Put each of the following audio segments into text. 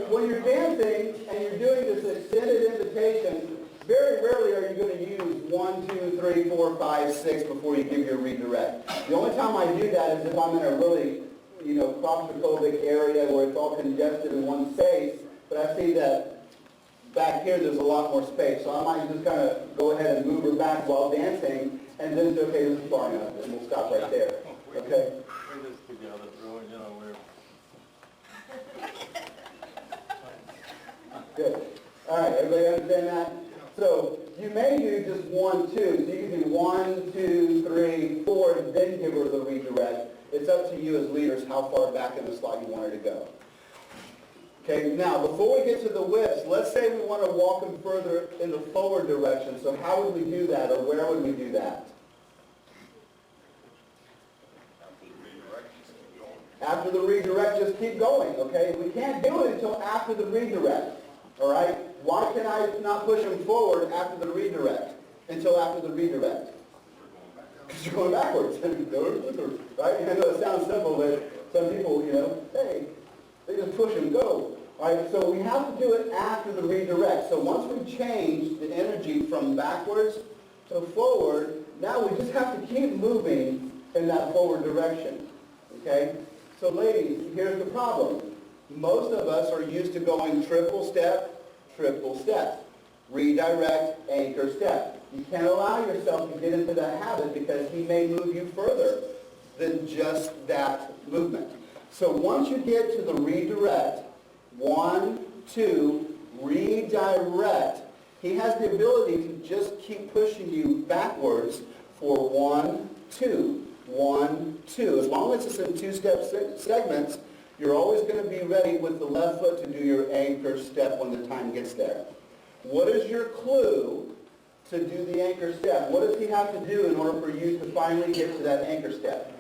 when you're dancing and you're doing this extended invitation, very rarely are you going to use 1, 2, 3, 4, 5, 6 before you give your redirect. The only time I do that is if I'm in a really, claustrophobic area where it's all congested in one space. But I see that back here there's a lot more space, so I might just kind of go ahead and move her back while dancing, and then say, okay, this is far enough, and we'll stop right there. Okay. We're just together, bro. We're. Good. All right, everybody understand that? So you may do just 1, 2. So you can do 1, 2, 3, 4, and then give her the redirect. It's up to you as leaders how far back in the slot you want her to go. Okay, now before we get to the whips, let's say we want to walk them further in the forward direction. So how would we do that, or where would we do that? After the redirect, just keep going, okay? We can't do it until after the redirect, all right? Why can I not push them forward after the redirect, until after the redirect? Because you're going backwards, right? I know it sounds simple, but some people, hey, they just push and go. All right, so we have to do it after the redirect. So once we change the energy from backwards to forward, now we just have to keep moving in that forward direction, okay? So ladies, here's the problem. Most of us are used to going triple step, redirect, anchor, step. You can't allow yourself to get into that habit because he may move you further than just that movement. So once you get to the redirect, 1, 2, redirect, he has the ability to just keep pushing you backwards for 1, 2, 1, 2. As long as it's in two-step segments, you're always going to be ready with the left foot to do your anchor step when the time gets there. What is your clue to do the anchor step? What does he have to do in order for you to finally get to that anchor step?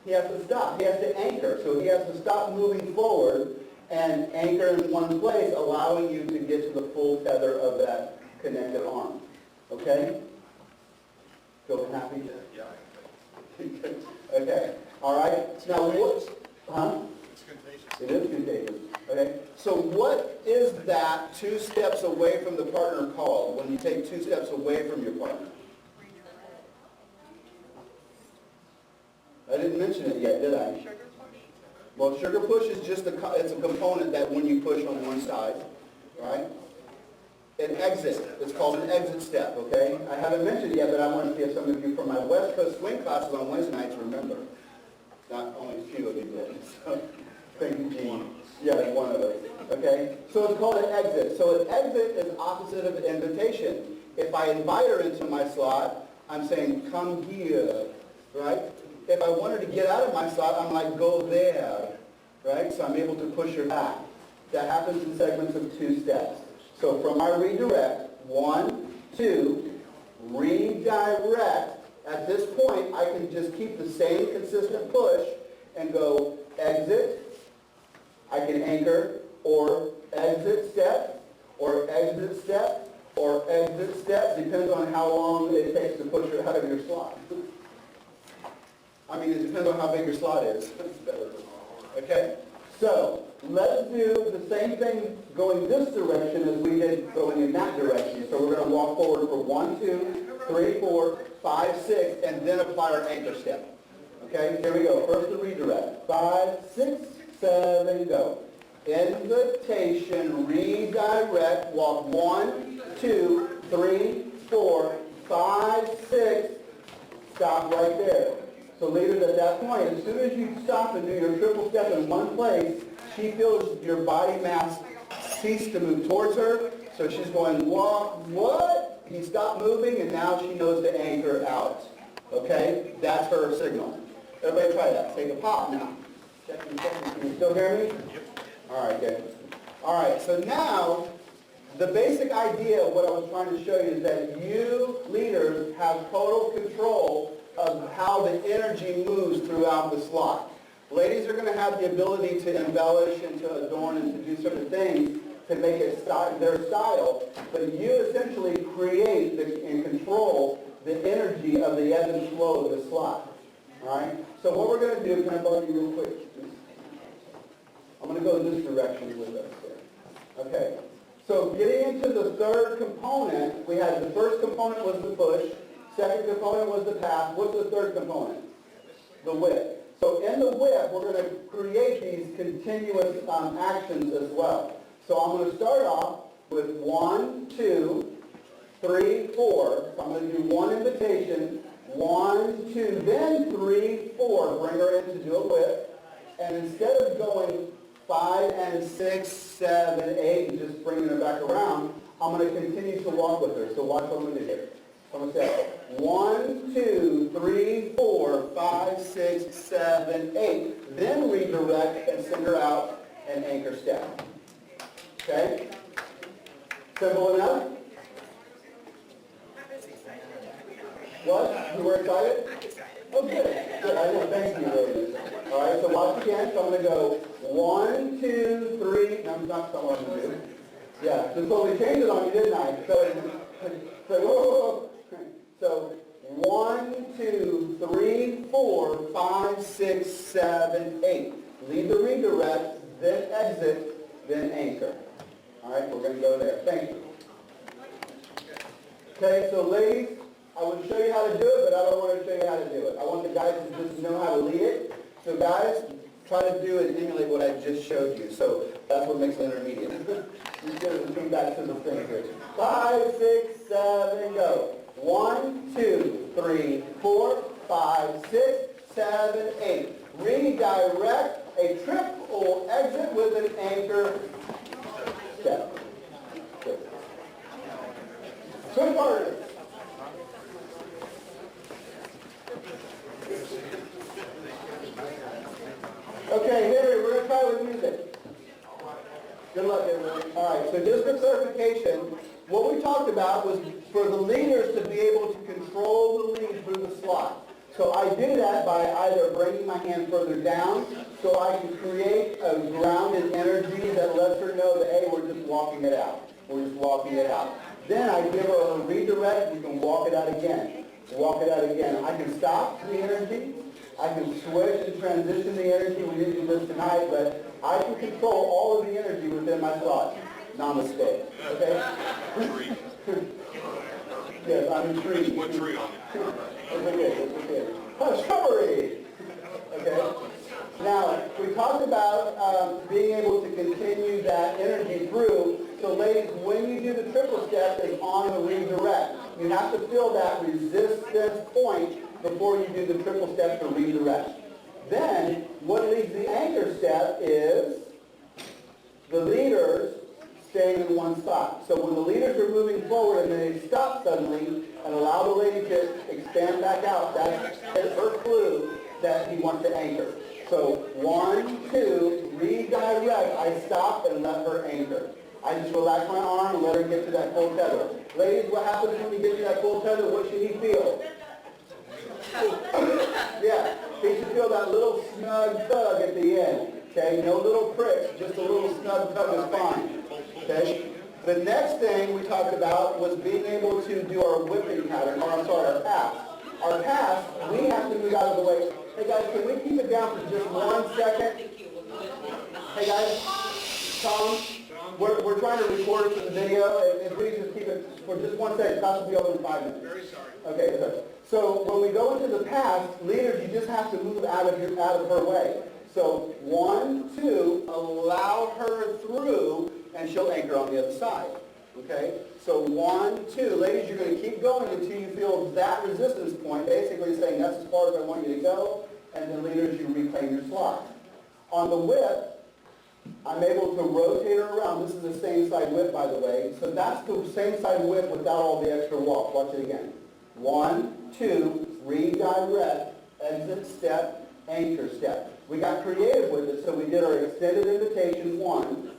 He has to stop. He has to anchor. So he has to stop moving forward and anchor in one place, allowing you to get to the full tether of that connected arm. Okay? Feel happy? Yeah. Okay. All right. Now, what? It's contagious. It is contagious. Okay. So what is that 2 steps away from the partner called when you take 2 steps away from your partner? I didn't mention it yet, did I? Sugar push? Well, sugar push is just it's a component that when you push on one side, right? An exit. It's called an exit step, okay? I haven't mentioned it yet, but I want to see if some of you from my West Coast swing classes on Wednesday nights remember. Not only a few of you did. So, thank you, Gene. Yeah, one of us. Okay? So it's called an exit. So an exit is opposite of invitation. If I invite her into my slot, I'm saying, come here, right? If I want her to get out of my slot, I'm like, go there, right? So I'm able to push her back. That happens in segments of 2 steps. So from my redirect, 1, 2, redirect. At this point, I can just keep the same consistent push and go exit. I can anchor, or exit step, or exit step, or exit step. Depends on how long it takes to push her out of your slot. I mean, it depends on how big your slot is. Okay? So, let's do the same thing going this direction as we did going in that direction. So we're going to walk forward for 1, 2, 3, 4, 5, 6, and then apply our anchor step. Okay? Here we go. First the redirect. 5, 6, 7, go. Invitation, redirect, walk 1, 2, 3, 4, 5, 6, stop right there. So leaders, at that point, as soon as you stop and do your triple step in one place, she feels your body mass cease to move towards her. So she's going, what? He stopped moving, and now she knows to anchor out. Okay? That's her signal. Everybody try that. Take a pop now. Check. Can you still hear me? Yep. All right, good. All right, so now, the basic idea of what I was trying to show you is that you, leaders, have total control of how the energy moves throughout the slot. Ladies are going to have the ability to embellish and to adorn and to do certain things to make it their style, but you essentially create and control the energy of the ebb and flow of the slot. All right? So what we're going to do, can I borrow you real quick? I'm going to go this direction with us here. Okay. So getting into the third component, we had the first component was the push, second component was the pass. What's the third component? The whip. So in the whip, we're going to create these continuous actions as well. So I'm going to start off with 1, 2, 3, 4. So I'm going to do one invitation, 1, 2, then 3, 4. Bring her in to do a whip. And instead of going 5 and 6, 7, 8, and just bringing her back around, I'm going to continue to walk with her. So watch what I'm going to do here. So I'm going to say 1, 2, 3, 4, 5, 6, 7, 8. Then redirect and send her out and anchor step. Okay? Simple enough? What? You were excited? Oh, good. Good. I know. Thank you, ladies. All right, so watch again. So I'm going to go 1, 2, 3. No, I'm not telling what I'm going to do. Yeah, just totally changed it on you, didn't I? So whoa. So 1, 2, 3, 4, 5, 6, 7, 8. Lead the redirect, then exit, then anchor. All right, we're going to go there. Thank you. Okay, so ladies, I would show you how to do it, but I don't want to show you how to do it. I want the guys to just know how to lead it. So guys, try to do and emulate what I just showed you. So that's what makes it intermediate. Just come back to the thing here. 5, 6, 7, go. 1, 2, 3, 4, 5, 6, 7, 8. Redirect a triple exit with an anchor step. Good. Switch partners. Okay, Henry, we're going to try with music. Good luck, everyone. All right, so just for clarification, what we talked about was for the leaders to be able to control the lead through the slot. So I do that by either bringing my hand further down so I can create a grounded energy that lets her know that, hey, we're just walking it out. We're just walking it out. Then I give her a redirect. We can walk it out again. Walk it out again. I can stop the energy. I can switch and transition the energy. We didn't do this tonight, but I can control all of the energy within my slot. Namaste. Okay? Yes, I'm intrigued. What tree on it? It's okay, it's okay. Oh, shrubbery! Okay? Now, we talked about being able to continue that energy through. So ladies, when you do the triple step, it's on the redirect. You have to feel that resistance point before you do the triple step to redirect. Then, what leads the anchor step is the leaders staying in one spot. So when the leaders are moving forward and they stop suddenly and allow the lady to expand back out, that's her clue that he wants to anchor. So 1, 2, redirect. I stop and let her anchor. I just relax my arm and let her get to that full tether. Ladies, what happens when you get to that full tether? What should he feel? Yeah, he should feel that little snug tug at the end. Okay, no little pricks, just a little snug tug is fine. Okay. The next thing we talked about was being able to do our whipping pattern, or I'm sorry, our pass. Our pass, we have to move out of the way. Hey guys, can we keep it down for just 1 second? Hey guys, Tom, we're trying to record it for the video, and please just keep it for just 1 second. Class will be over in 5 minutes. Very sorry. Okay, good. So when we go into the pass, leaders, you just have to move out of her way. So 1, 2, allow her through, and she'll anchor on the other side. Okay? So 1, 2. Ladies, you're going to keep going until you feel that resistance point, basically saying that's as far as I want you to go, and then leaders, you reclaim your slot. On the whip, I'm able to rotate her around. This is the same side whip, by the way. So that's the same side whip without all the extra walk. Watch it again. 1, 2, redirect, exit step, anchor step. We got creative with it, so we did our extended invitation, 1,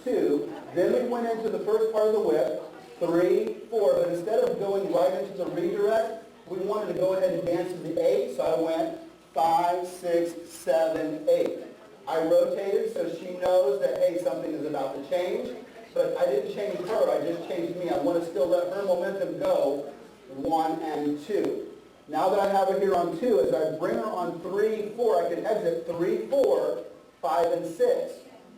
2. Then we went into the first part of the whip, 3, 4. But instead of going right into the redirect, we wanted to go ahead and dance to the 8, so I went 5, 6, 7, 8. I rotated so she knows that, hey, something is about to change. But I didn't change her, I just changed me. I want to still let her momentum go, 1 and 2. Now that I have her here on 2, as I bring her on 3, 4, I can exit 3, 4, 5 and 6.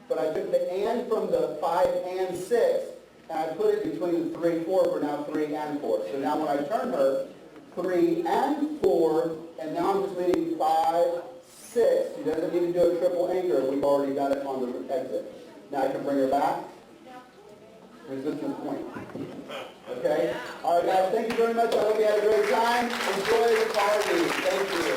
But I took the and from the 5 and 6, and I put it between the 3, 4 for now 3 and 4. So now when I turn her, 3 and 4, and now I'm just leaving 5, 6. She doesn't need to do a triple anchor. We've already got it on the exit. Now I can bring her back. Resistance point. Okay? All right, guys, thank you very much. I hope you had a great time. Enjoy the party. Thank you.